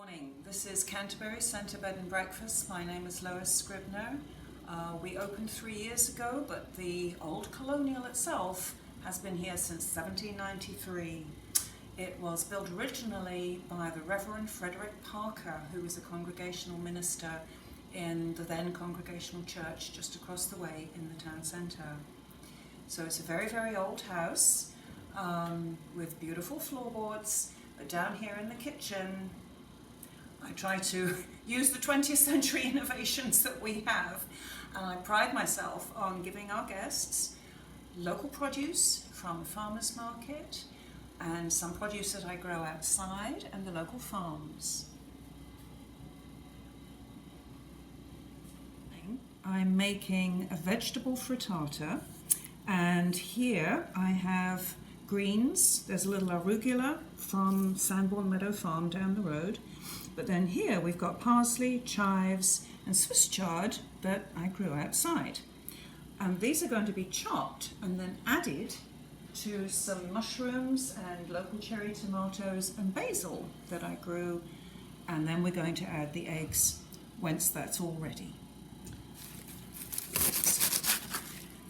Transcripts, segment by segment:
Morning. This is Canterbury Centre Bed and Breakfast. My name is Lois Scribner. We opened 3 years ago, but the old colonial itself has been here since 1793. It was built originally by the Reverend Frederick Parker, who was a congregational minister in the then Congregational Church just across the way in the town centre. So it's a very, very old house with beautiful floorboards, but down here in the kitchen I try to use the 20th century innovations that we have, and I pride myself on giving our guests local produce from the farmers market and some produce that I grow outside and the local farms. I'm making a vegetable frittata, and here I have greens. There's a little arugula from Sanborn Meadow Farm down the road. But then here we've got parsley, chives and Swiss chard that I grew outside. And these are going to be chopped and then added to some mushrooms and local cherry tomatoes and basil that I grew. And then we're going to add the eggs once that's all ready.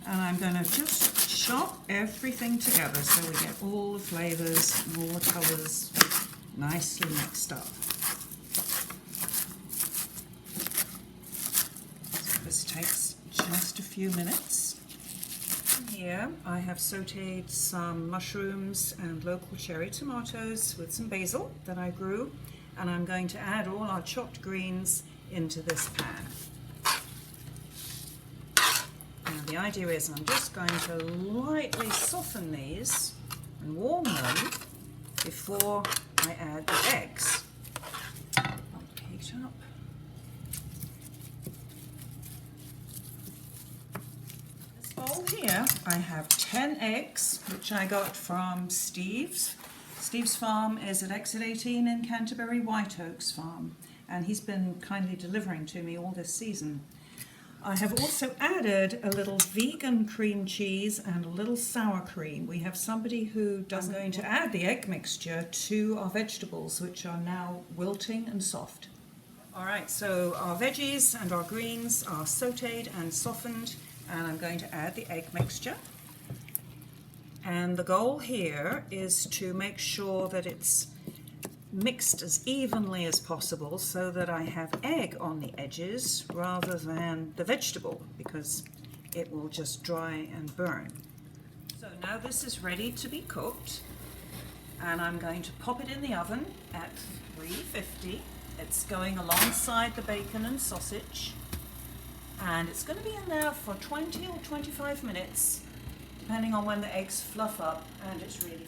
And I'm going to just chop everything together so we get all the flavours and all the colours nicely mixed up. This takes just a few minutes. Here I have sautéed some mushrooms and local cherry tomatoes with some basil that I grew, and I'm going to add all our chopped greens into this pan. Now the idea is I'm just going to lightly soften these and warm them before I add the eggs. I'll heat up. Here I have 10 eggs, which I got from Steve's. Steve's farm is at Exit 18 in Canterbury, White Oaks Farm, and he's been kindly delivering to me all this season. I have also added a little vegan cream cheese and a little sour cream. We have somebody who does going to add the egg mixture to our vegetables, which are now wilting and soft. Alright, so our veggies and our greens are sautéed and softened, and I'm going to add the egg mixture. And the goal here is to make sure that it's mixed as evenly as possible so that I have egg on the edges rather than the vegetable, because it will just dry and burn. So now this is ready to be cooked, and I'm going to pop it in the oven at 350. It's going alongside the bacon and sausage, and it's going to be in there for 20 or 25 minutes, depending on when the eggs fluff up and it's really